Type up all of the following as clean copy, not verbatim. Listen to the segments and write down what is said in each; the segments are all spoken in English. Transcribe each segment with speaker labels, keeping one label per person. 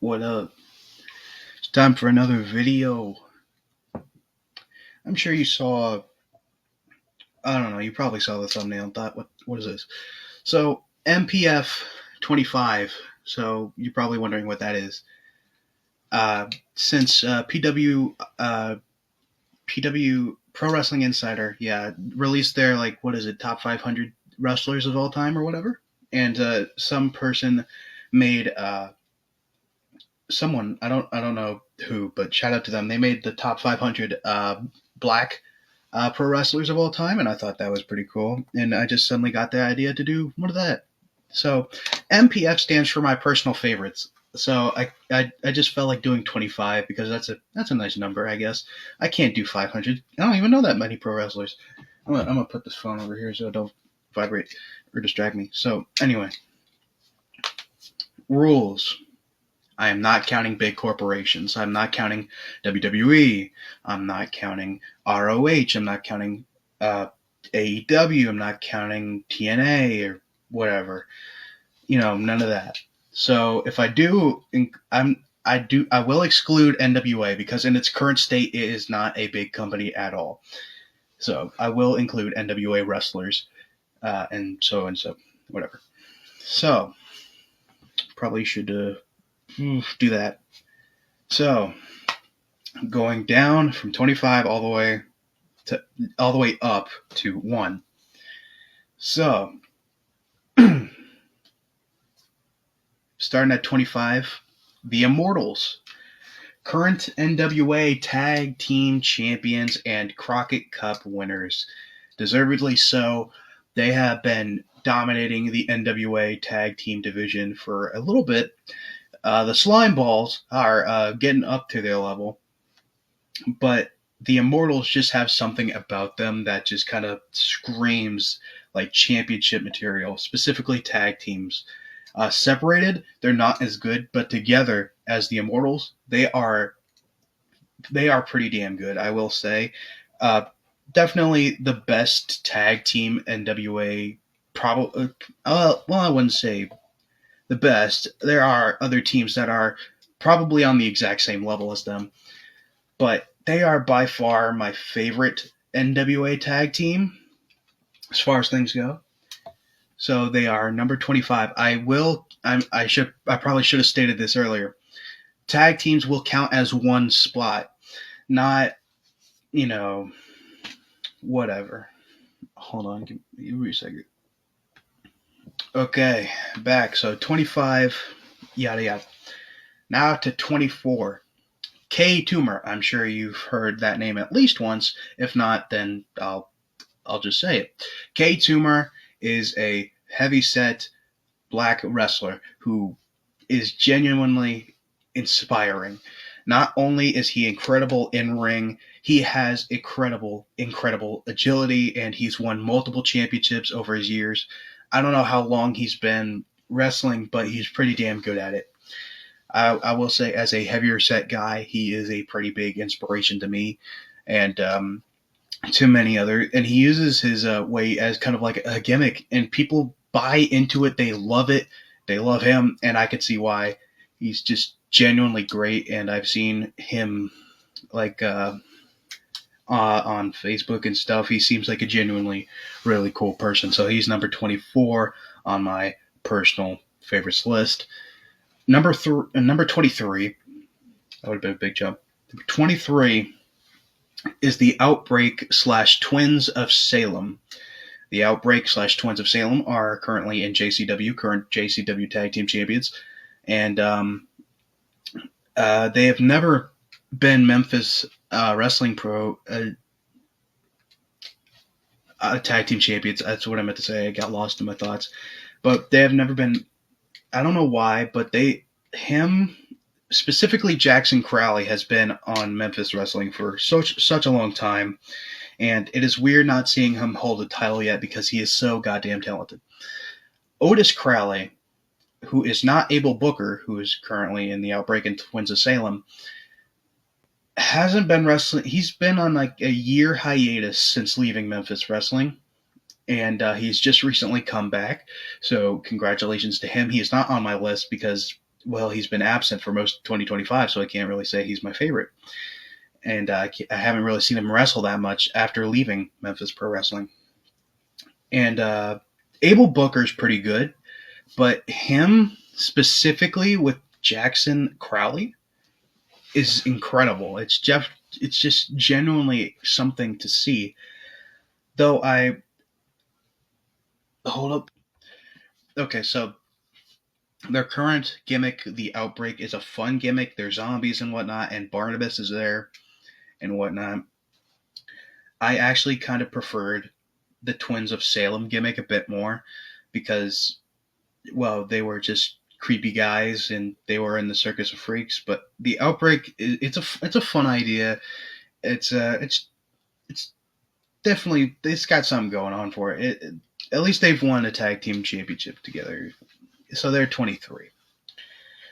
Speaker 1: What up? It's time for another video. I'm sure you saw. I don't know. You probably saw the thumbnail and thought, "What is this?" So MPF 25. So you're probably wondering what that is. Since PW Pro Wrestling Insider, released their what is it, top 500 wrestlers of all time or whatever, and some person made someone I don't know who, but shout out to them. They made the top 500 black pro wrestlers of all time, and I thought that was pretty cool. And I just suddenly got the idea to do one of that. So MPF stands for my personal favorites. So I just felt like doing 25 because that's a nice number, I guess. I can't do 500. I don't even know that many pro wrestlers. I'm gonna put this phone over here so it don't vibrate or distract me. So anyway, rules. I am not counting big corporations. I'm not counting WWE. I'm not counting ROH. I'm not counting AEW. I'm not counting TNA or whatever. None of that. So if I do, I will exclude NWA because in its current state, it is not a big company at all. So I will include NWA wrestlers and so whatever. So probably should do that. So going down from 25 all the way up to 1. So starting at 25, the Immortals, current NWA Tag Team Champions and Crockett Cup winners. Deservedly so. They have been dominating the NWA Tag Team division for a little bit. The Slime Balls are getting up to their level, but the Immortals just have something about them that just kind of screams like championship material, specifically tag teams. Separated, they're not as good, but together as the Immortals, they are pretty damn good, I will say. Definitely the best tag team NWA. Probably, well, I wouldn't say the best. There are other teams that are probably on the exact same level as them, but they are by far my favorite NWA tag team as far as things go. So they are number 25. I probably should have stated this earlier. Tag teams will count as one spot, not, whatever. Hold on, give me a second. Okay, back. So 25, yada yada. Now to 24. K Toomer. I'm sure you've heard that name at least once. If not, then I'll just say it. K Toomer is a heavy-set black wrestler who is genuinely inspiring. Not only is he incredible in ring, he has incredible agility, and he's won multiple championships over his years. I don't know how long he's been wrestling, but he's pretty damn good at it. I will say, as a heavier set guy, he is a pretty big inspiration to me, and to many other. And he uses his weight as kind of like a gimmick, and people buy into it. They love it. They love him, and I could see why. He's just genuinely great, and I've seen him on Facebook and stuff. He seems like a genuinely really cool person. So he's number 24 on my personal favorites list. Number 23, that would have been a big jump. Number 23 is the Outbreak / Twins of Salem. The Outbreak / Twins of Salem are currently in JCW, current JCW Tag Team Champions, and they have never been Memphis Wrestling Pro Tag Team Champions. That's what I meant to say. I got lost in my thoughts. But they have never been. I don't know why, but specifically Jackson Crowley, has been on Memphis Wrestling for such a long time, and it is weird not seeing him hold a title yet because he is so goddamn talented. Otis Crowley, who is not Abel Booker, who is currently in the Outbreak and Twins of Salem, hasn't been wrestling. He's been on like a year hiatus since leaving Memphis Wrestling, and he's just recently come back. So congratulations to him. He is not on my list because well, he's been absent for most of 2025, so I can't really say he's my favorite. And I haven't really seen him wrestle that much after leaving Memphis Pro Wrestling. And Abel Booker's pretty good, but him specifically with Jackson Crowley is incredible. It's just genuinely something to see. Though I hold up. Okay, so their current gimmick, the Outbreak, is a fun gimmick. They're zombies and whatnot, and Barnabas is there and whatnot. I actually kind of preferred the Twins of Salem gimmick a bit more because, well, they were just creepy guys and they were in the Circus of Freaks. But the Outbreak, it's a fun idea. It's definitely it's got something going on for it. At least they've won a tag team championship together, so they're 23.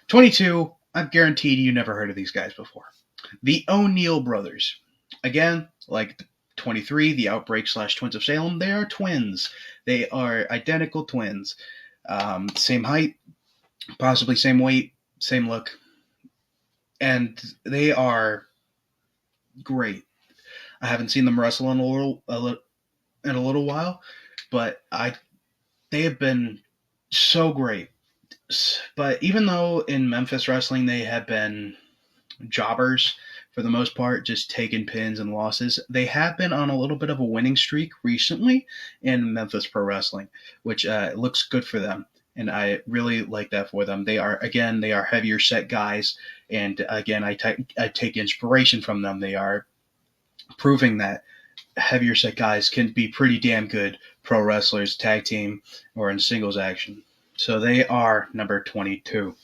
Speaker 1: 22, I'm guaranteed you never heard of these guys before. The O'Neill brothers. Again, like 23, the Outbreak / Twins of Salem, they are twins. They are identical twins. Same height, possibly same weight, same look. And they are great. I haven't seen them wrestle in a little while, but they have been so great. But even though in Memphis wrestling they have been jobbers for the most part, just taking pins and losses, they have been on a little bit of a winning streak recently in Memphis Pro Wrestling, which looks good for them. And I really like that for them. They are heavier set guys, and again, I take inspiration from them. They are proving that heavier set guys can be pretty damn good pro wrestlers, tag team, or in singles action. So they are number 22.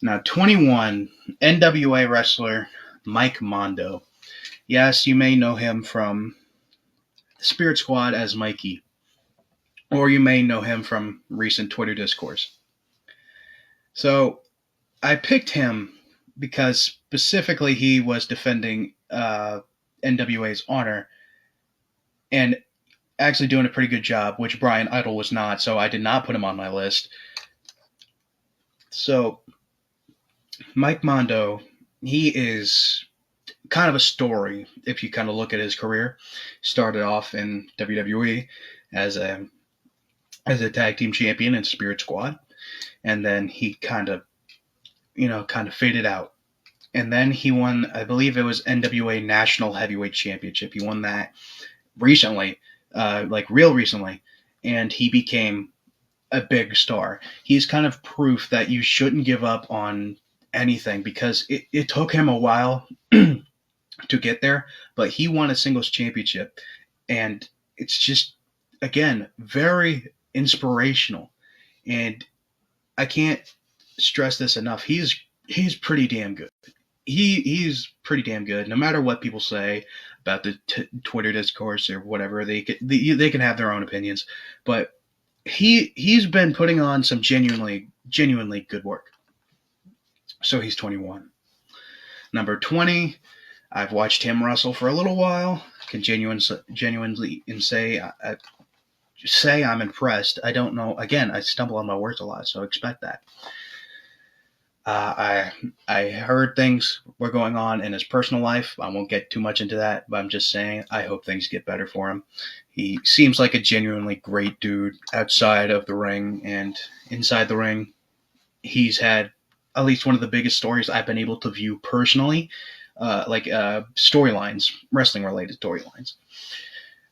Speaker 1: Now, 21, NWA wrestler Mike Mondo. Yes, you may know him from Spirit Squad as Mikey, or you may know him from recent Twitter discourse. So I picked him because specifically he was defending NWA's honor and actually doing a pretty good job, which Brian Idol was not, so I did not put him on my list. So Mike Mondo, he is kind of a story if you kind of look at his career. Started off in WWE as a tag team champion in Spirit Squad, and then he kind of faded out. And then he won, I believe it was NWA National Heavyweight Championship. He won that recently, real recently, and he became a big star. He's kind of proof that you shouldn't give up on anything because it took him a while to get there, but he won a singles championship, and it's just, again, very inspirational. And I can't stress this enough. He's pretty damn good. He's pretty damn good. No matter what people say about the Twitter discourse or whatever, they can have their own opinions, but he's been putting on some genuinely good work. So he's 21. Number 20, I've watched him wrestle for a little while. Can genuinely say I'm impressed. I don't know. Again, I stumble on my words a lot, so expect that. I heard things were going on in his personal life. I won't get too much into that, but I'm just saying I hope things get better for him. He seems like a genuinely great dude outside of the ring, and inside the ring, he's had at least one of the biggest stories I've been able to view personally, storylines, wrestling-related storylines.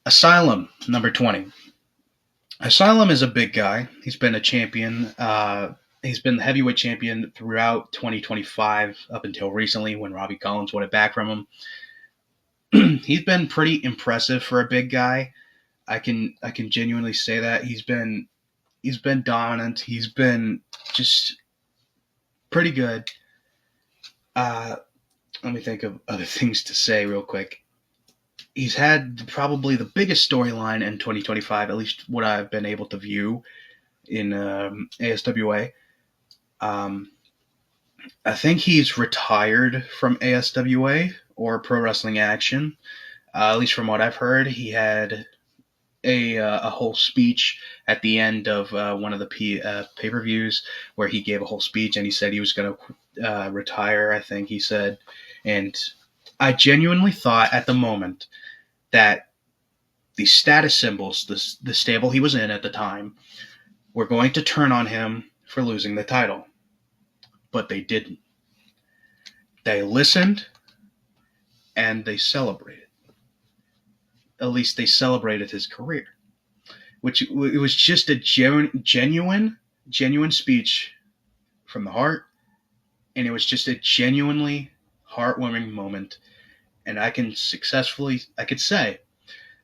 Speaker 1: Asylum, number 20. Asylum is a big guy. He's been a champion. He's been the heavyweight champion throughout 2025 up until recently when Robbie Collins won it back from him. He's been pretty impressive for a big guy. I can genuinely say that he's been dominant. He's been just pretty good. Let me think of other things to say real quick. He's had probably the biggest storyline in 2025, at least what I've been able to view in ASWA. I think he's retired from ASWA or Pro Wrestling Action. At least from what I've heard, he had a whole speech at the end of one of the pay-per-views where he gave a whole speech and he said he was going to retire, I think he said. And I genuinely thought at the moment that the status symbols, the stable he was in at the time, were going to turn on him for losing the title. But they didn't. They listened and they celebrated. At least they celebrated his career, which it was just a genuine speech from the heart, and it was just a genuinely heartwarming moment. And I could say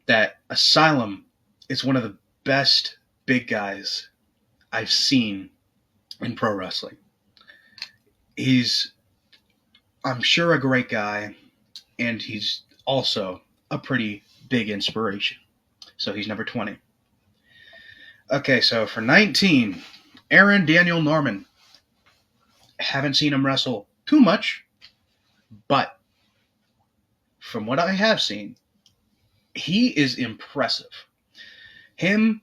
Speaker 1: that Asylum is one of the best big guys I've seen in pro wrestling. He's, I'm sure, a great guy, and he's also a pretty big inspiration. So he's number 20. Okay, so for 19, Aaron Daniel Norman. Haven't seen him wrestle too much, but from what I have seen, he is impressive. Aaron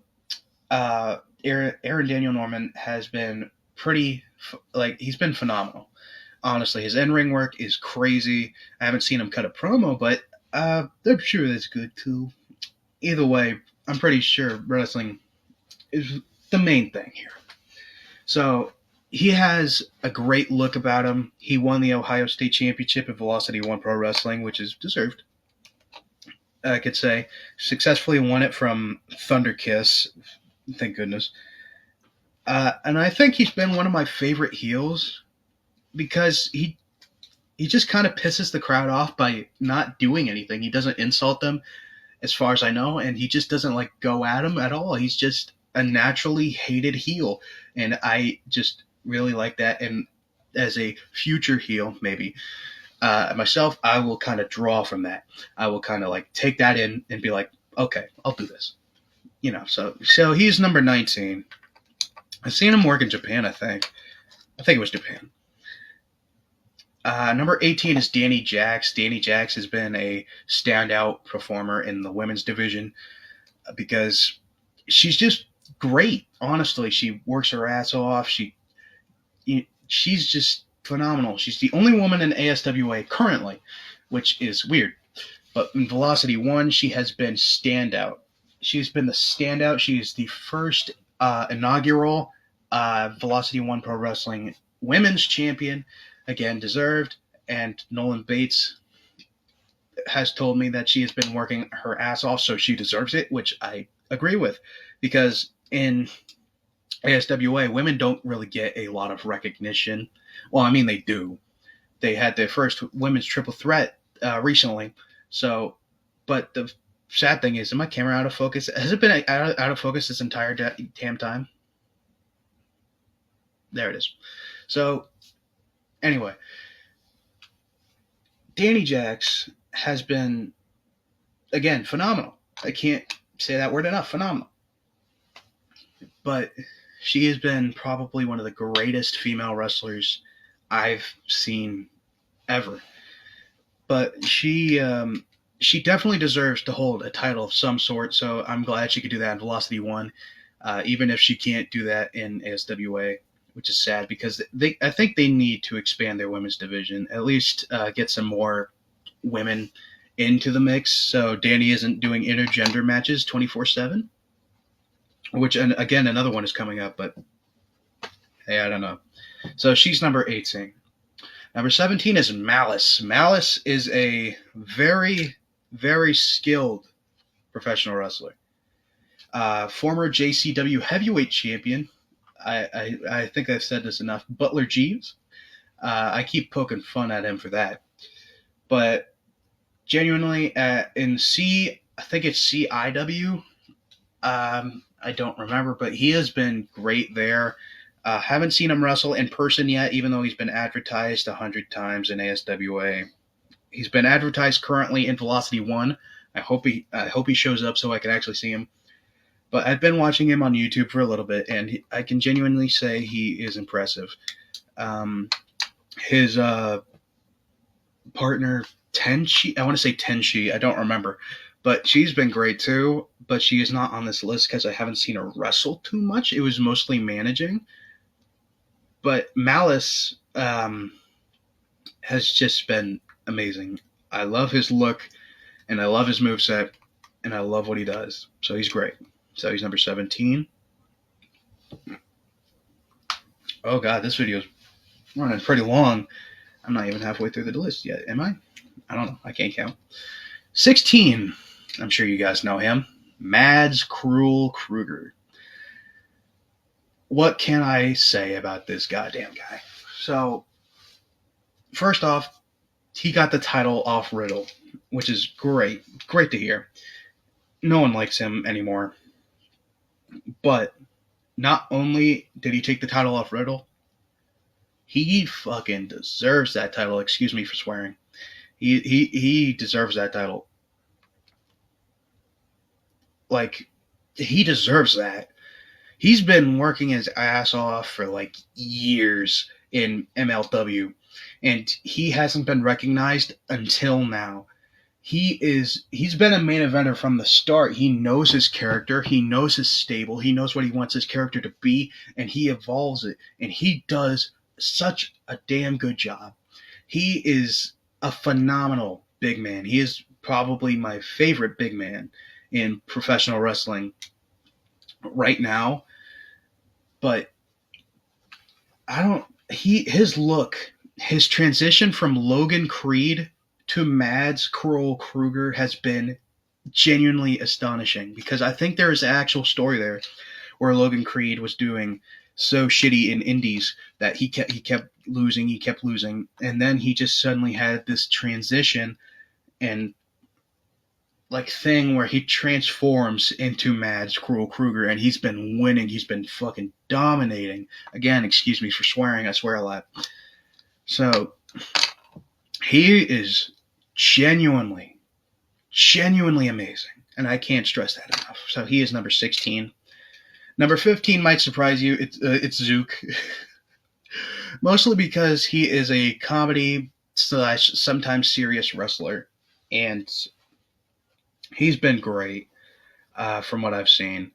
Speaker 1: Daniel Norman has been he's been phenomenal. Honestly, his in-ring work is crazy. I haven't seen him cut a promo, but I'm sure that's good too. Either way, I'm pretty sure wrestling is the main thing here. So he has a great look about him. He won the Ohio State Championship at Velocity 1 Pro Wrestling, which is deserved. I could say successfully won it from Thunder Kiss. Thank goodness. And I think he's been one of my favorite heels because he just kind of pisses the crowd off by not doing anything. He doesn't insult them, as far as I know, and he just doesn't go at them at all. He's just a naturally hated heel, and I just really like that. And as a future heel, maybe myself, I will kind of draw from that. I will kind of take that in and be like, okay, I'll do this. So he's number 19. I've seen him work in Japan, I think it was Japan. Number 18 is Danny Jax. Danny Jax has been a standout performer in the women's division because she's just great. Honestly, she works her ass off. She's just phenomenal. She's the only woman in ASWA currently, which is weird. But in Velocity 1, she has been standout. She's been the standout. She is the first inaugural Velocity 1 Pro Wrestling Women's Champion. Again, deserved. And Nolan Bates has told me that she has been working her ass off, so she deserves it, which I agree with. Because in ASWA, women don't really get a lot of recognition. Well, I mean, they do. They had their first women's triple threat recently. So, but the sad thing is, my camera out of focus? Has it been out of focus this entire damn time? There it is. So, anyway, Danny Jax has been, again, phenomenal. I can't say that word enough. Phenomenal. But she has been probably one of the greatest female wrestlers I've seen ever. But she definitely deserves to hold a title of some sort, so I'm glad she could do that in Velocity 1, even if she can't do that in ASWA, which is sad because I think they need to expand their women's division, at least get some more women into the mix so Danny isn't doing intergender matches 24/7, which, and again, another one is coming up, but hey, I don't know. So she's number 18. Number 17 is Malice. Malice is a very, very skilled professional wrestler. Former JCW heavyweight champion. I think I've said this enough. Butler Jeeves. I keep poking fun at him for that. But genuinely, in I think it's CIW. I don't remember, but he has been great there. Haven't seen him wrestle in person yet, even though he's been advertised 100 times in ASWA. He's been advertised currently in Velocity 1. I hope he shows up so I can actually see him. But I've been watching him on YouTube for a little bit, and I can genuinely say he is impressive. His partner, Tenchi, I want to say Tenchi, I don't remember. But she's been great too. But she is not on this list because I haven't seen her wrestle too much. It was mostly managing. But Malice has just been amazing. I love his look, and I love his moveset, and I love what he does. So he's great. So he's number 17. Oh god, this video's running pretty long. I'm not even halfway through the list yet, am I? I don't know. I can't count. 16. I'm sure you guys know him. Mads Cruel Kruger. What can I say about this goddamn guy? So, first off, he got the title off Riddle, which is great. Great to hear. No one likes him anymore. But not only did he take the title off Riddle, he fucking deserves that title. Excuse me for swearing. He deserves that title. Like, he deserves that. He's been working his ass off for like years in MLW, and he hasn't been recognized until now. He's been a main eventer from the start. He knows his character, he knows his stable, he knows what he wants his character to be, and he evolves it, and he does such a damn good job. He is a phenomenal big man. He is probably my favorite big man in professional wrestling right now. But I don't his look, his transition from Logan Creed to Mads Cruel Kruger has been genuinely astonishing, because I think there is an actual story there where Logan Creed was doing so shitty in indies that he kept losing, and then he just suddenly had this transition and like thing where he transforms into Mads Cruel Kruger, and he's been winning. He's been fucking dominating. Again, excuse me for swearing. I swear a lot. So he is genuinely amazing, and I can't stress that enough. So he is number 16. Number 15 might surprise you. It's Zook, mostly because he is a comedy / sometimes serious wrestler, and he's been great from what I've seen.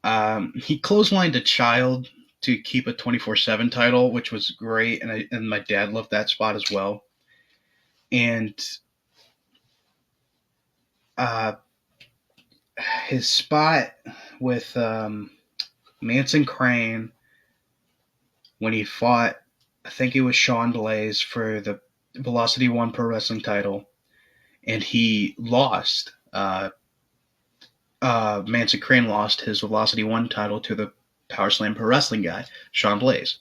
Speaker 1: He clotheslined a child to keep a 24/7 title, which was great, and my dad loved that spot as well. And his spot with Manson Crane when he fought, I think it was Sean Blaze for the Velocity One Pro Wrestling title, and he lost. Manson Crane lost his Velocity One title to the Power Slam Pro Wrestling guy, Sean Blaze.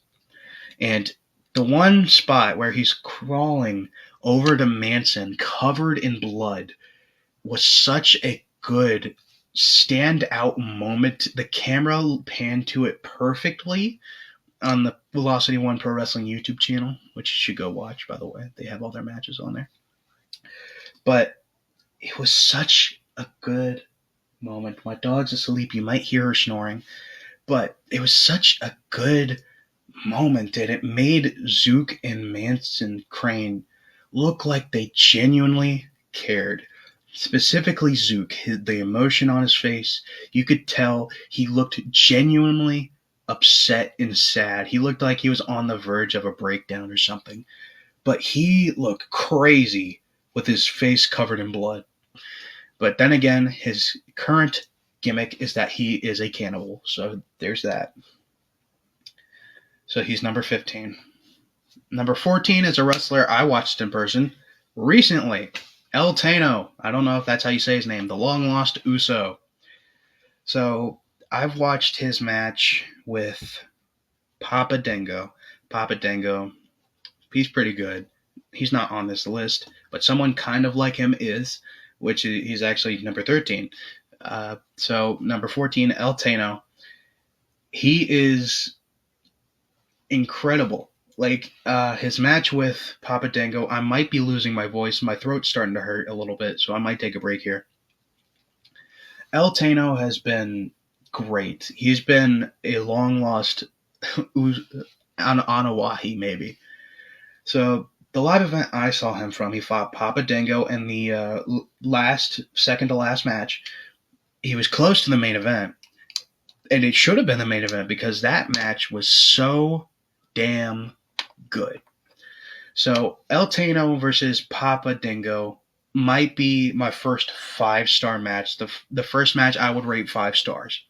Speaker 1: And the one spot where he's crawling over to Manson covered in blood was such a good standout moment. The camera panned to it perfectly on the Velocity One Pro Wrestling YouTube channel, which you should go watch, by the way. They have all their matches on there. But it was such a good moment. My dog's asleep. You might hear her snoring. But it was such a good moment, and it made Zook and Manson Crane look like they genuinely cared. Specifically Zook, the emotion on his face, you could tell he looked genuinely upset and sad. He looked like he was on the verge of a breakdown or something. But he looked crazy with his face covered in blood. But then again, his current gimmick is that he is a cannibal. So there's that. So he's number 15. Number 14 is a wrestler I watched in person recently. El Tano. I don't know if that's how you say his name. The long lost Uso. So I've watched his match with Papa Dango. Papa Dango, he's pretty good. He's not on this list, but someone kind of like him is, which he's actually number 13. So number 14, El Tano. He is incredible. Like his match with Papa Dango, I might be losing my voice. My throat's starting to hurt a little bit, so I might take a break here. El Tano has been great. He's been a long lost Anawahi, maybe. So the live event I saw him from, he fought Papa Dingo in the second to last match. He was close to the main event, and it should have been the main event because that match was so damn good. So El Tano versus Papa Dingo might be my first 5-star match. The first match I would rate 5 stars.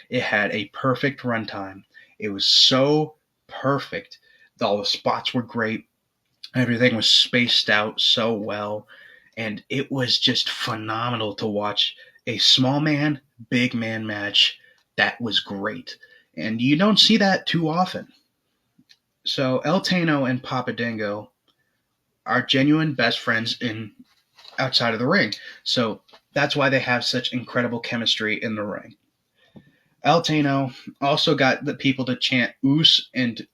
Speaker 1: It had a perfect runtime. It was so perfect. All the spots were great. Everything was spaced out so well. And it was just phenomenal to watch a small man, big man match. That was great. And you don't see that too often. So El Tano and Papa Dingo are genuine best friends in outside of the ring. So that's why they have such incredible chemistry in the ring. El Tano also got the people to chant "Oos," and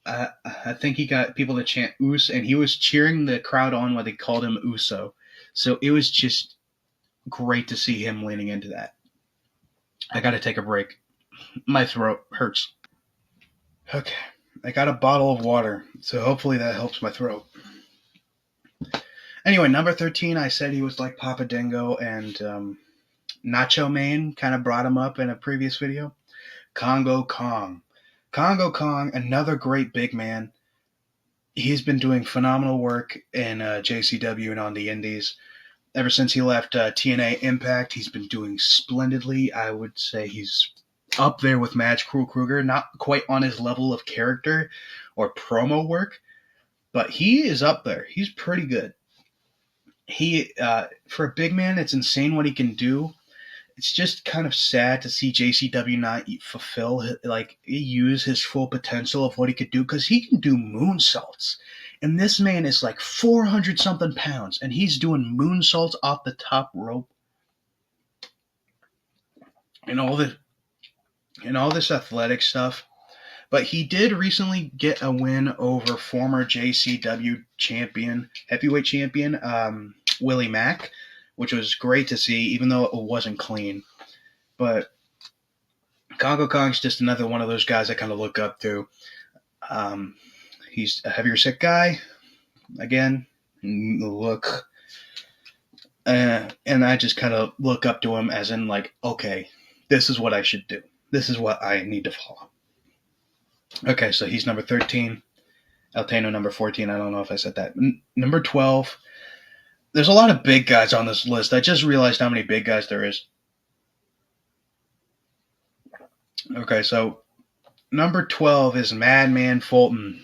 Speaker 1: I think he got people to chant "Oos," and he was cheering the crowd on while they called him Uso. So it was just great to see him leaning into that. I got to take a break. My throat hurts. Okay, I got a bottle of water, so hopefully that helps my throat. Anyway, number 13, I said he was like Papa Dingo, and Nacho Man kind of brought him up in a previous video. Congo Kong. Congo Kong, another great big man. He's been doing phenomenal work in JCW and on the indies. Ever since he left TNA Impact, he's been doing splendidly. I would say he's up there with Madge Kruger, not quite on his level of character or promo work, but he is up there. He's pretty good. He for a big man, it's insane what he can do. It's just kind of sad to see JCW not use his full potential of what he could do, because he can do moonsaults. And this man is like 400 something pounds, and he's doing moonsaults off the top rope. And all this athletic stuff. But he did recently get a win over former JCW champion, heavyweight champion, Willie Mack, which was great to see, even though it wasn't clean. But Congo Kong's just another one of those guys I kind of look up to. He's a heavier set guy. Again, and I just kind of look up to him as in like, okay, this is what I should do. This is what I need to follow. Okay, so he's number 13. El Tano number 14. I don't know if I said that. Number 12. There's a lot of big guys on this list. I just realized how many big guys there is. Okay, so number 12 is Madman Fulton.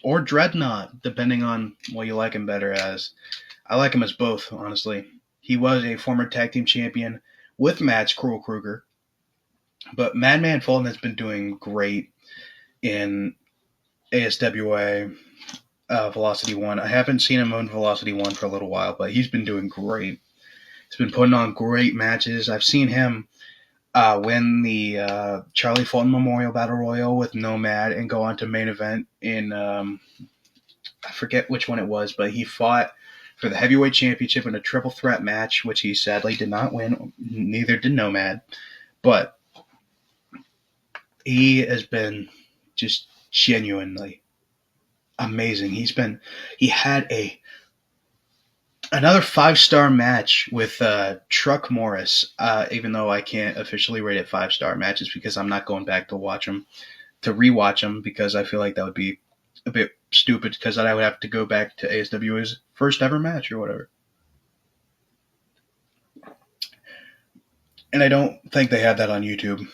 Speaker 1: Or Dreadnought, depending on what you like him better as. I like him as both, honestly. He was a former tag team champion with Mads Kruger. But Madman Fulton has been doing great in ASWA, Velocity 1. I haven't seen him on Velocity 1 for a little while, but he's been doing great. He's been putting on great matches. I've seen him win the Charlie Fulton Memorial Battle Royal with Nomad and go on to main event in, I forget which one it was, but he fought for the heavyweight championship in a triple threat match, which he sadly did not win. Neither did Nomad. But he has been just genuinely amazing. He had another 5-star match with Truck Morris, even though I can't officially rate it 5-star matches because I'm not going back to rewatch them, because I feel like that would be a bit stupid, because I would have to go back to ASW's first ever match or whatever. And I don't think they had that on YouTube,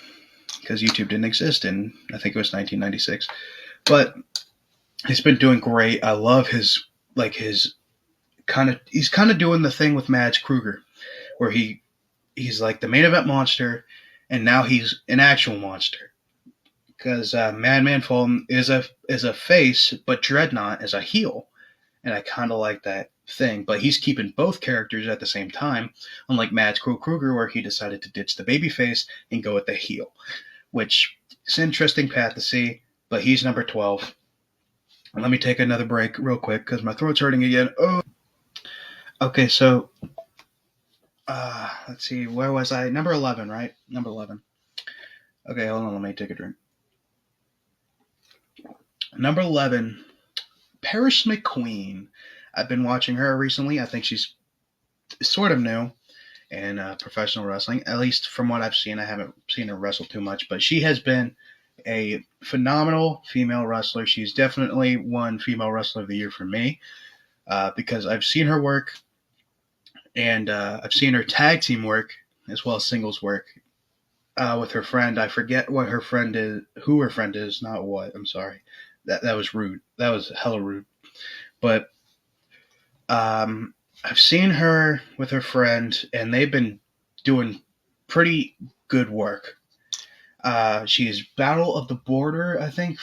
Speaker 1: because YouTube didn't exist in, I think it was 1996. But he's been doing great. I love he's kind of doing the thing with Mads Kruger, where he's like the main event monster, and now he's an actual monster. Because Madman Fulton is a face, but Dreadnought is a heel, and I kind of like that thing. But he's keeping both characters at the same time, unlike Mads Kruger, where he decided to ditch the babyface and go with the heel, which is an interesting path to see. But he's number 12. And let me take another break real quick because my throat's hurting again. Oh. Okay, so let's see, where was I? Number 11, right? Number 11. Okay, hold on, let me take a drink. Number 11, Paris McQueen. I've been watching her recently. I think she's sort of new in professional wrestling. At least from what I've seen, I haven't seen her wrestle too much, but she has been a phenomenal female wrestler. She's definitely won Female Wrestler of the Year for me because I've seen her work and I've seen her tag team work as well as singles work with her friend. I forget what her friend is, who her friend is, not what. I'm sorry. That was rude. That was hella rude. But I've seen her with her friend, and they've been doing pretty good work. She is Battle of the Border, I think,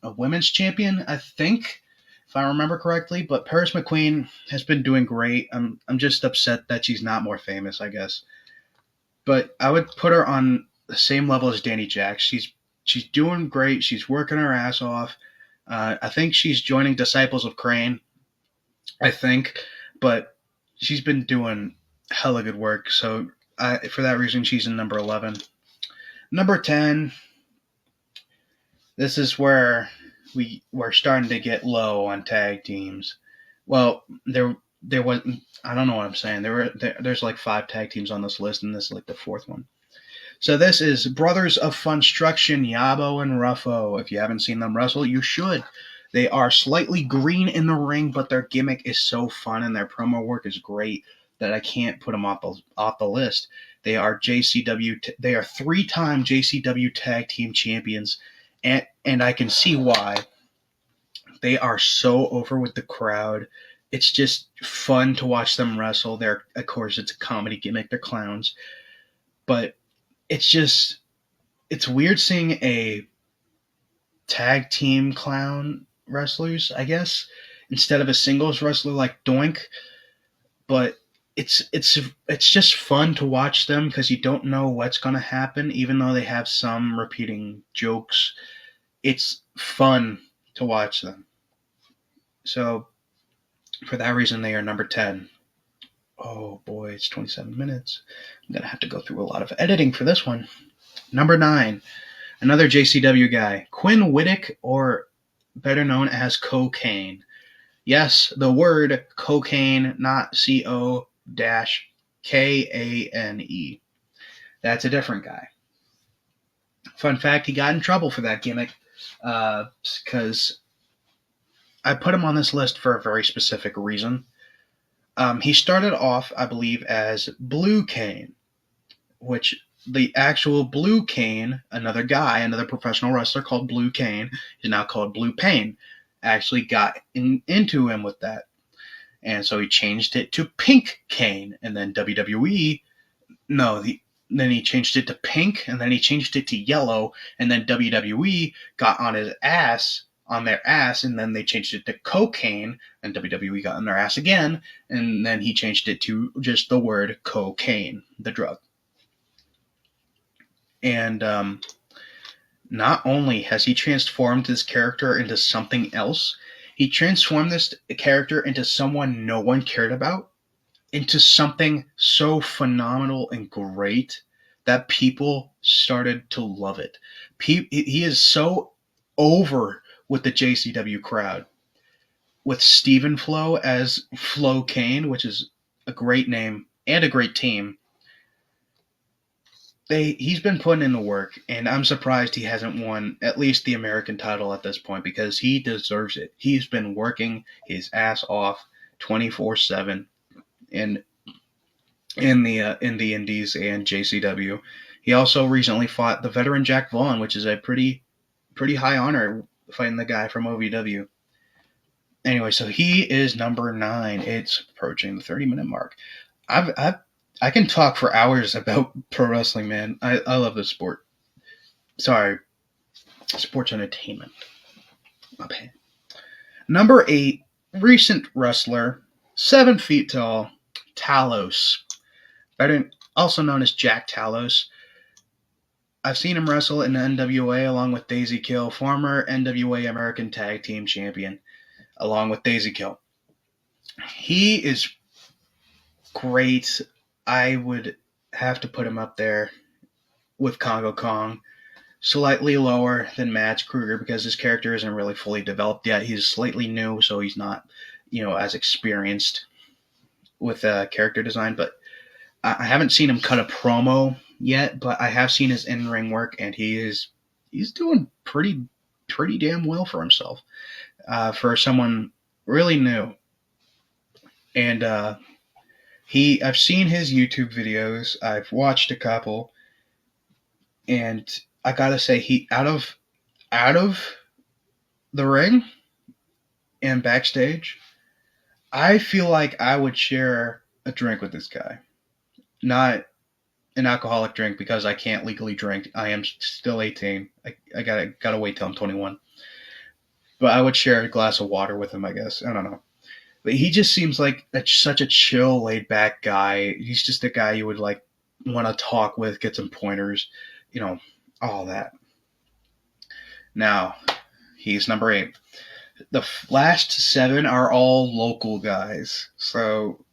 Speaker 1: a women's champion, I think, if I remember correctly. But Paris McQueen has been doing great. I'm just upset that she's not more famous, I guess. But I would put her on the same level as Danny Jack. She's doing great. She's working her ass off. I think she's joining Disciples of Crane, I think, but she's been doing hella good work. So for that reason, she's in number 11. Number 10, this is where we're starting to get low on tag teams. Well, there wasn't. I don't know what I'm saying. There's like 5 tag teams on this list, and this is like the 4th one. So this is Brothers of Funstruction, Yabo and Ruffo. If you haven't seen them wrestle, you should. They are slightly green in the ring, but their gimmick is so fun and their promo work is great that I can't put them off the list. They are JCW. They are 3-time JCW Tag Team Champions, and I can see why. They are so over with the crowd. It's just fun to watch them wrestle. Of course, it's a comedy gimmick. They're clowns, but it's weird seeing a tag team clown wrestlers, I guess, instead of a singles wrestler like Doink. But it's just fun to watch them because you don't know what's going to happen, even though they have some repeating jokes. It's fun to watch them. So for that reason, they are number 10. Oh boy, it's 27 minutes. I'm going to have to go through a lot of editing for this one. Number 9, another JCW guy, Quinn Whittick, or better known as Cocaine. Yes, the word cocaine, not C-O-K-A-N-E. That's a different guy. Fun fact, he got in trouble for that gimmick because I put him on this list for a very specific reason. He started off, I believe, as Blue Cane, which the actual Blue Cane, another professional wrestler called Blue Cane, is now called Blue Pain, actually got into him with that. And so he changed it to Pink Cane, and then then he changed it to pink, and then he changed it to yellow, and then WWE got on their ass, and then they changed it to cocaine, and WWE got on their ass again, and then he changed it to just the word cocaine, the drug. And not only has he transformed this character into something else, he transformed this character into someone no one cared about, into something so phenomenal and great that people started to love it. He is so over with the JCW crowd. With Stephen Flo as Flo Kane, which is a great name and a great team, he's been putting in the work, and I'm surprised he hasn't won at least the American title at this point because he deserves it. He's been working his ass off 24/7 in the Indies and JCW. He also recently fought the veteran Jack Vaughn, which is a pretty high honor, fighting the guy from OVW. Anyway, so he is number 9. It's approaching the 30-minute mark. I can talk for hours about pro wrestling, man. I love this sport. Sorry, sports entertainment. Okay. Number 8, recent wrestler, 7 feet tall, Talos. Also known as Jack Talos. I've seen him wrestle in the NWA along with Daisy Kill, former NWA American Tag Team Champion, along with Daisy Kill. He is great. I would have to put him up there with Congo Kong. slightly lower than Mads Kruger because his character isn't really fully developed yet. He's slightly new, so he's not, as experienced with character design. But I haven't seen him cut a promo yet, but I have seen his in-ring work, and he's doing pretty damn well for himself for someone really new. And I've seen his YouTube videos. I've watched a couple, and I gotta say, he out of the ring and backstage, I feel like I would share a drink with this guy. Not an alcoholic drink because I can't legally drink. I am still 18. I gotta wait till I'm 21. But I would share a glass of water with him, I guess. I don't know. But he just seems like such a chill, laid back guy. He's just a guy you would like want to talk with, get some pointers, all that. Now, he's number 8. The last 7 are all local guys. So,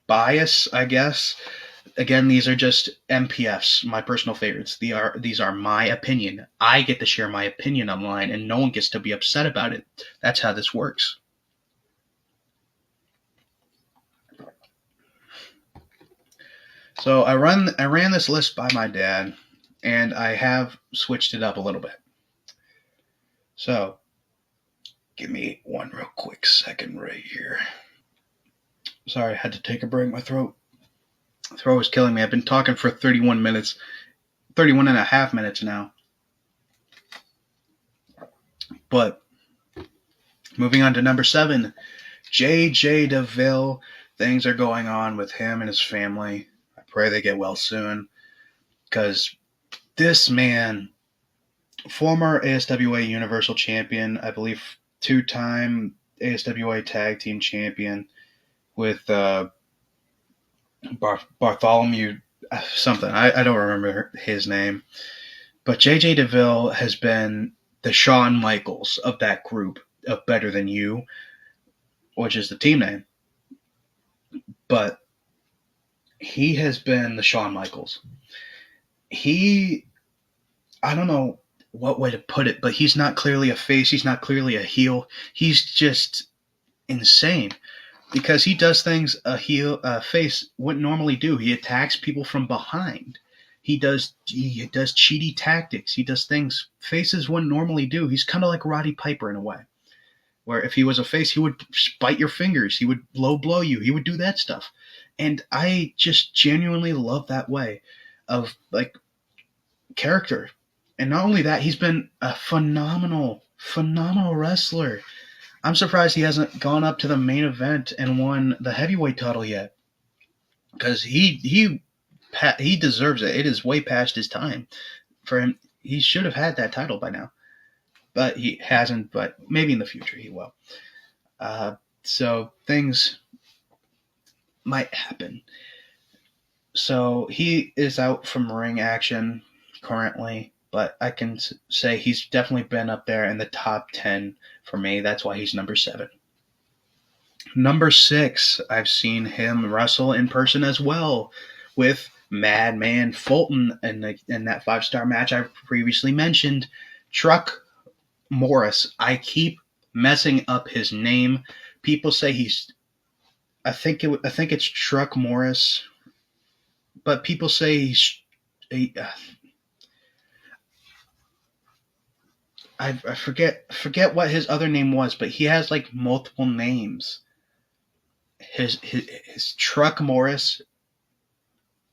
Speaker 1: bias, I guess. Again, these are just MPFs, my personal favorites. These are my opinion. I get to share my opinion online, and no one gets to be upset about it. That's how this works. So I ran this list by my dad, and I have switched it up a little bit. So, give me one real quick second right here. Sorry, I had to take a break. My throat was killing me. I've been talking for 31 and a half minutes now. But moving on to number 7, J.J. DeVille. Things are going on with him and his family. I pray they get well soon, because this man, former ASWA Universal Champion, I believe 2-time ASWA Tag Team Champion with Bartholomew something. I don't remember his name. But J.J. DeVille has been the Shawn Michaels of that group of Better Than You, which is the team name. But he has been the Shawn Michaels. I don't know what way to put it, but he's not clearly a face. He's not clearly a heel. He's just insane because he does things a face wouldn't normally do. He attacks people from behind. He does cheaty tactics. He does things faces wouldn't normally do. He's kind of like Roddy Piper in a way, where if he was a face, he would bite your fingers. He would low blow you. He would do that stuff. And I just genuinely love that way of like character. And not only that, he's been a phenomenal wrestler. I'm surprised he hasn't gone up to the main event and won the heavyweight title yet, because he deserves it. It is way past his time for him. He should have had that title by now, but he hasn't. But maybe in the future he will. So things might happen. So he is out from ring action currently, but I can say he's definitely been up there in the top 10 for me. That's why he's number 7. Number 6, I've seen him wrestle in person as well with Madman Fulton in that 5-star match I previously mentioned. Truck Morris. I keep messing up his name. People say I think it's Truck Morris, but people say I forget what his other name was, but he has like multiple names. His Truck Morris,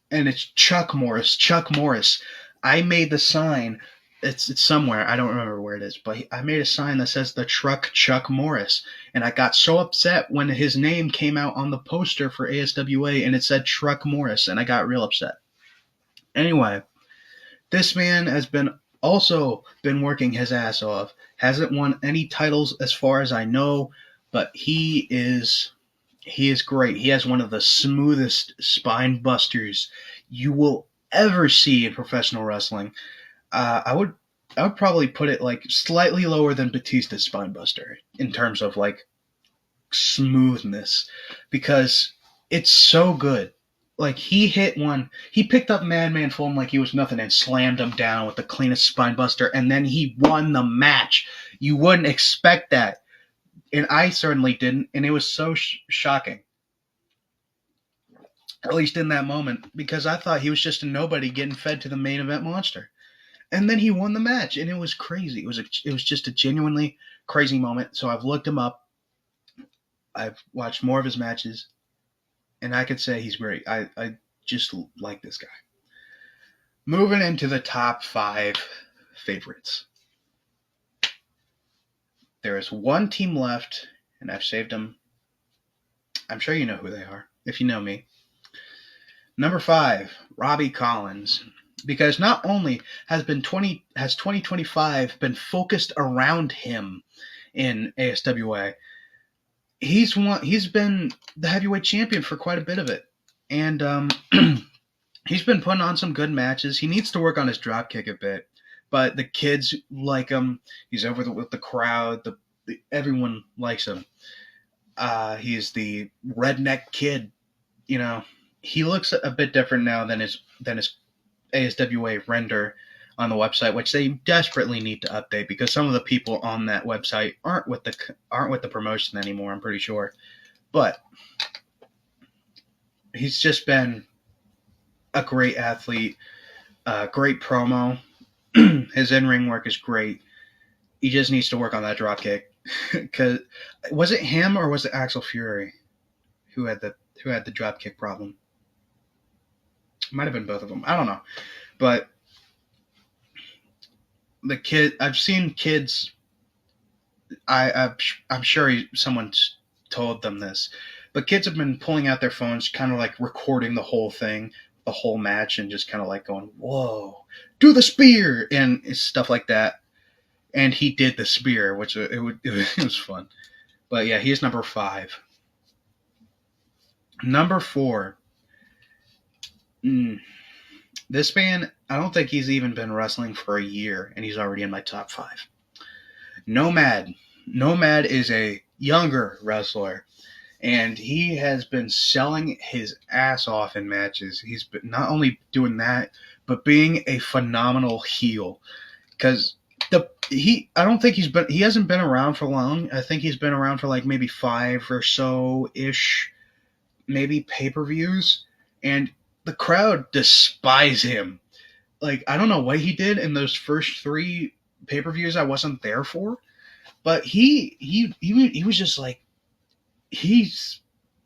Speaker 1: and it's Chuck Morris. I made the sign. It's somewhere. I don't remember where it is, but I made a sign that says the Truck Chuck Morris, and I got so upset when his name came out on the poster for ASWA and it said Truck Morris, and I got real upset. Anyway, this man has also been working his ass off. Hasn't won any titles as far as I know, but he is great. He has one of the smoothest spine busters you will ever see in professional wrestling. I would probably put it like slightly lower than Batista's spine buster in terms of like smoothness, because it's so good. Like he hit one, he picked up Madman Fulham like he was nothing and slammed him down with the cleanest spine buster, and then he won the match. You wouldn't expect that, and I certainly didn't, and it was so shocking, at least in that moment, because I thought he was just a nobody getting fed to the main event monster, and then he won the match, and it was crazy. It was just a genuinely crazy moment. So I've looked him up, I've watched more of his matches, and I could say he's great. I just like this guy. Moving into the top 5 favorites. There is one team left, and I've saved them. I'm sure you know who they are, if you know me. Number 5, Robbie Collins. Because not only has 2025 been focused around him in ASWA, he's been the heavyweight champion for quite a bit of it. And he's been putting on some good matches. He needs to work on his drop kick a bit, but the kids like him. He's over with the crowd. Everyone likes him. He's the redneck kid. You know, he looks a bit different now than his ASWA render on the website, which they desperately need to update because some of the people on that website aren't with the promotion anymore. I'm pretty sure, but he's just been a great athlete, great promo. His in-ring work is great. He just needs to work on that drop kick. Because was it him or was it Axel Fury who had the drop kick problem? It might have been both of them. I don't know, but the kid, I've seen kids. I'm sure someone's told them this, but kids have been pulling out their phones, kind of like recording the whole thing, the whole match, and just kind of like going, "Whoa, do the spear," and stuff like that. And he did the spear, which it was fun. But yeah, he's number 5. Number 4. This man, I don't think he's even been wrestling for a year, and he's already in my top 5. Nomad. Nomad is a younger wrestler, and he has been selling his ass off in matches. He's been not only doing that, but being a phenomenal heel. Because he hasn't been around for long. I think he's been around for like maybe 5 or so ish, maybe pay-per-views, and the crowd despise him. Like, I don't know what he did in those first 3 pay-per-views I wasn't there for, but he was just like,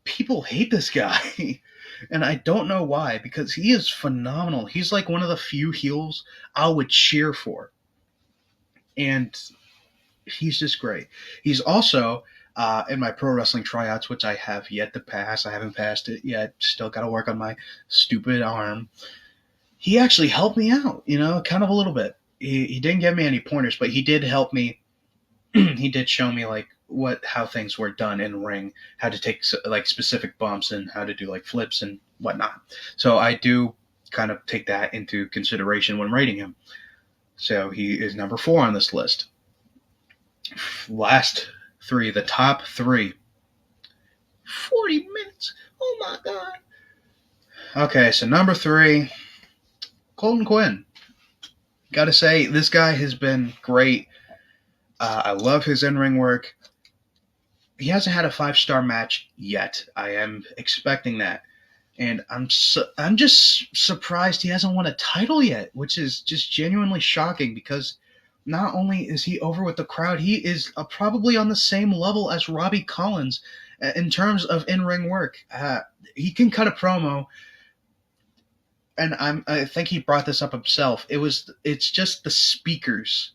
Speaker 1: people hate this guy. And I don't know why, because he is phenomenal. He's like one of the few heels I would cheer for. And he's just great. He's also in my pro wrestling tryouts, which I have yet to pass. I haven't passed it yet. Still got to work on my stupid arm. He actually helped me out, kind of a little bit. He didn't give me any pointers, but he did help me. He did show me like how things were done in ring, how to take like specific bumps and how to do like flips and whatnot. So I do kind of take that into consideration when rating him. So he is number 4 on this list. Last 3, the top 3. 40 minutes. Oh my God. Okay, so number 3, Colton Quinn. Gotta say, this guy has been great. I love his in-ring work. He hasn't had a 5-star match yet. I am expecting that. And I'm just surprised he hasn't won a title yet, which is just genuinely shocking because not only is he over with the crowd, he is probably on the same level as Robbie Collins in terms of in-ring work. He can cut a promo, and I think he brought this up himself. It's just the speakers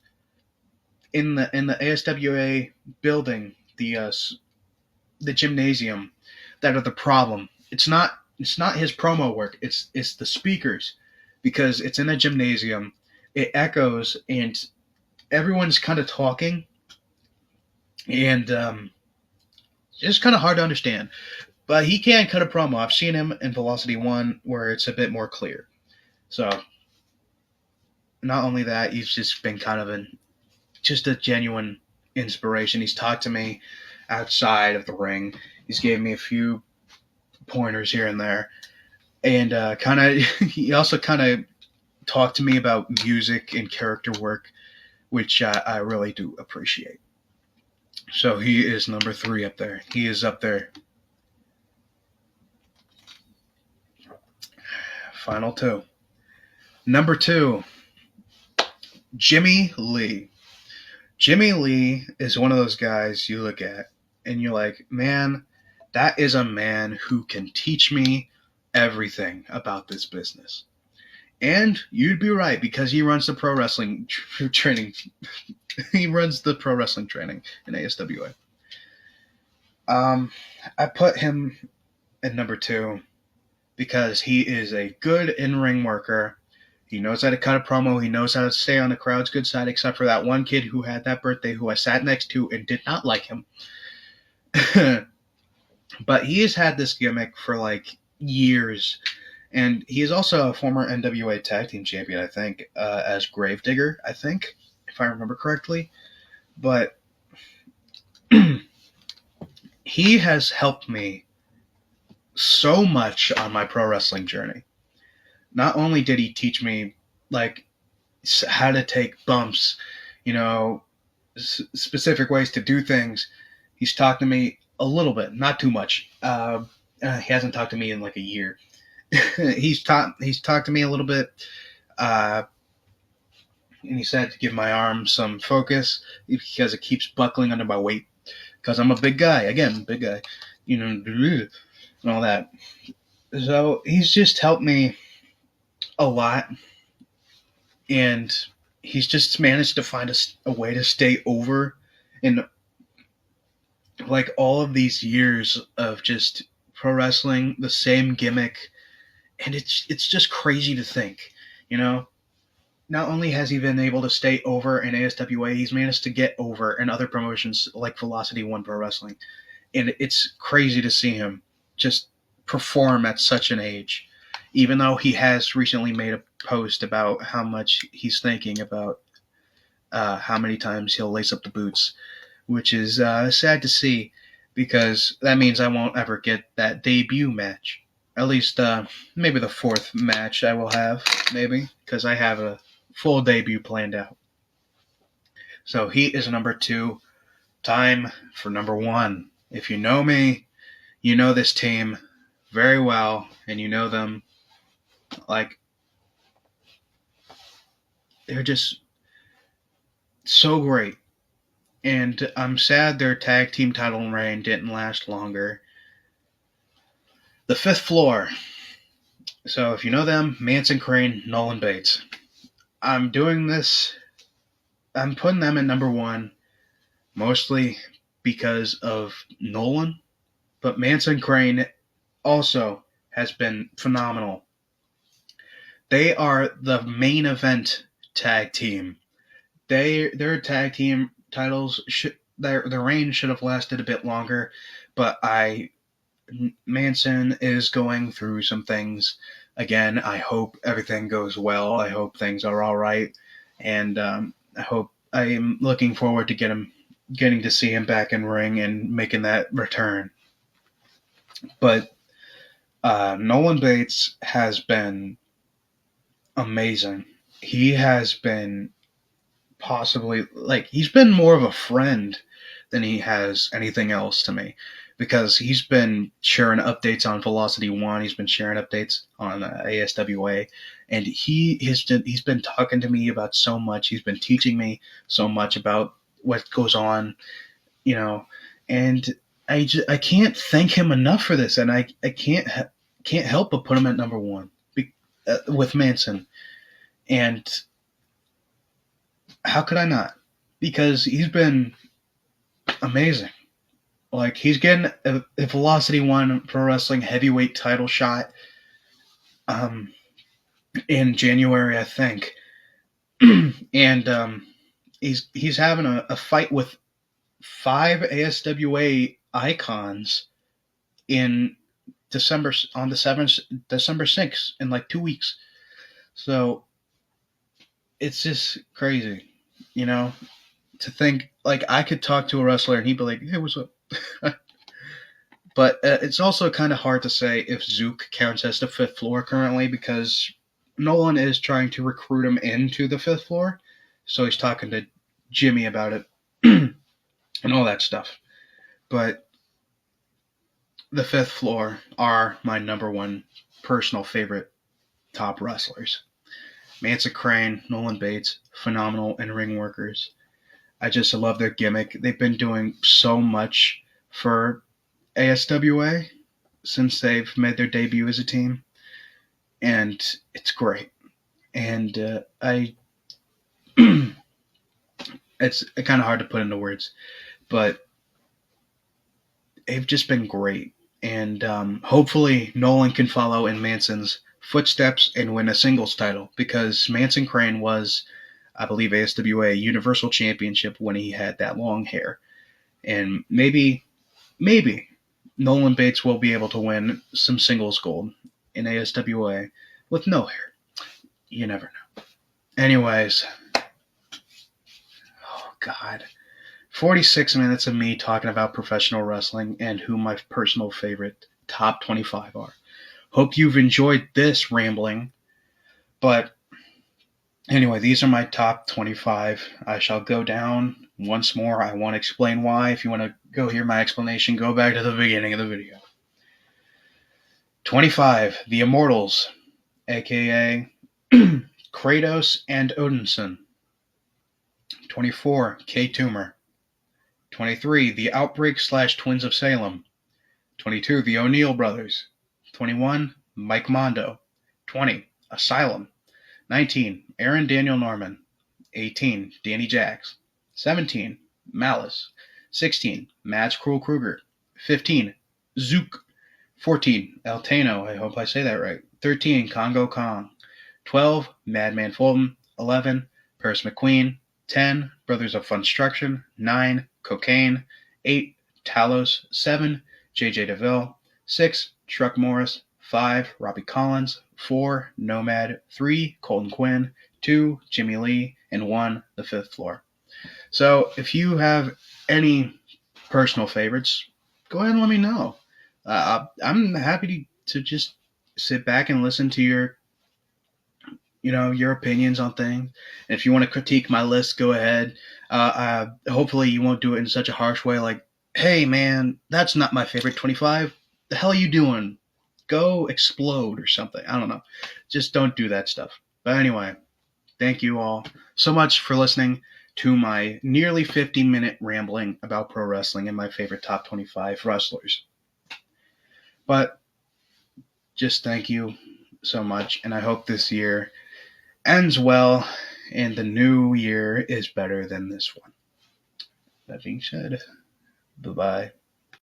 Speaker 1: in the ASWA building, the gymnasium, that are the problem. It's not his promo work. It's the speakers, because it's in a gymnasium. It echoes and everyone's kind of talking, and it's kind of hard to understand. But he can cut a promo. I've seen him in Velocity 1 where it's a bit more clear. So not only that, he's just been kind of just a genuine inspiration. He's talked to me outside of the ring. He's gave me a few pointers here and there. and kind of he also kind of talked to me about music and character work, which I really do appreciate. So he is number 3 up there. He is up there. Final 2. Number 2, Jimmy Lee. Jimmy Lee is one of those guys you look at and you're like, man, that is a man who can teach me everything about this business. And you'd be right, because he runs the pro wrestling training. He runs the pro wrestling training in ASWA. I put him at number 2 because he is a good in-ring worker. He knows how to cut a promo. He knows how to stay on the crowd's good side, except for that one kid who had that birthday who I sat next to and did not like him. But he has had this gimmick for like years. And he is also a former NWA Tag Team Champion, I think, as Gravedigger, I think, if I remember correctly. But he has helped me so much on my pro wrestling journey. Not only did he teach me, like, how to take bumps, you know, specific ways to do things, he's talked to me a little bit, not too much. He hasn't talked to me in like a year. he's talked to me a little bit, and he said to give my arm some focus because it keeps buckling under my weight. Because I'm a big guy, again, big guy, and all that. So he's just helped me a lot, and he's just managed to find a way to stay over in like all of these years of just pro wrestling, the same gimmick, and it's just crazy to think, you know. Not only has he been able to stay over in ASWA, he's managed to get over in other promotions like Velocity One Pro Wrestling, and it's crazy to see him just perform at such an age. Even though he has recently made a post about how much he's thinking about how many times he'll lace up the boots, which is sad to see because that means I won't ever get that debut match. At least maybe the 4th match I will have, maybe, because I have a full debut planned out. So he is number 2. Time for number 1. If you know me, you know this team very well, and you know them like they're just so great. And I'm sad their tag team title reign didn't last longer. The 5th floor. So if you know them, Manson Crane, Nolan Bates. I'm doing this. I'm putting them at number 1, mostly because of Nolan, but Manson Crane also has been phenomenal. They are the main event tag team. Their tag team titles their reign should have lasted a bit longer, but Manson is going through some things. Again, I hope everything goes well. I hope things are all right, and I am looking forward to getting to see him back in ring and making that return. But Nolan Bates has been amazing. He has been possibly he's been more of a friend than he has anything else to me, because he's been sharing updates on Velocity One. He's been sharing updates on ASWA, and he's been talking to me about so much. He's been teaching me so much about what goes on, and I can't thank him enough for this, and I can't help but put him at number 1 with Manson. And how could I not? Because he's been amazing. Like, he's getting a Velocity One Pro Wrestling heavyweight title shot in January, I think. And he's having a fight with 5 ASWA icons in December, on the 7th, December 6th, in like 2 weeks. So it's just crazy, to think, like, I could talk to a wrestler and he'd be like, "Hey, what's up?" But it's also kind of hard to say if Zook counts as the fifth floor currently because Nolan is trying to recruit him into the fifth floor. So he's talking to Jimmy about it and all that stuff. But the fifth floor are my number one personal favorite top wrestlers. Mansa Crane, Nolan Bates, phenomenal in ring workers. I just love their gimmick. They've been doing so much for ASWA since they've made their debut as a team, and it's great. And it's kind of hard to put into words, but they've just been great. And hopefully Nolan can follow in Manson's footsteps and win a singles title because Manson Crane was, I believe, ASWA Universal Championship when he had that long hair. And maybe Nolan Bates will be able to win some singles gold in ASWA with no hair. You never know. Anyways, oh God. 46 minutes of me talking about professional wrestling and who my personal favorite top 25 are. Hope you've enjoyed this rambling. But anyway, these are my top 25. I shall go down once more. I won't explain why. If you want to go hear my explanation, go back to the beginning of the video. 25, The Immortals, aka Kratos and Odinson. 24, K-Tumor. 23, The Outbreak / Twins of Salem. 22, The O'Neill Brothers. 21, Mike Mondo. 20, Asylum. 19, Aaron Daniel Norman. 18, Danny Jax. 17, Malice. 16, Mads Krul Kruger. 15, Zook. 14, El Tano, I hope I say that right. 13, Congo Kong. 12, Madman Fulton. 11, Paris McQueen. 10, Brothers of Funstruction. 9, Cocaine. 8, Talos. 7, J.J. DeVille. 6, Truck Morris. 5, Robbie Collins. 4, Nomad. 3, Colton Quinn. 2, Jimmy Lee. And 1, The Fifth Floor. So if you have any personal favorites, go ahead and let me know. I'm happy to just sit back and listen to your opinions on things. And if you want to critique my list, go ahead. Hopefully you won't do it in such a harsh way like, hey man, that's not my favorite 25. The hell are you doing? Go explode or something. I don't know. Just don't do that stuff. But anyway, thank you all so much for listening to my nearly 50-minute rambling about pro wrestling and my favorite top 25 wrestlers. But just thank you so much, and I hope this year ends well and the new year is better than this one. That being said, bye-bye.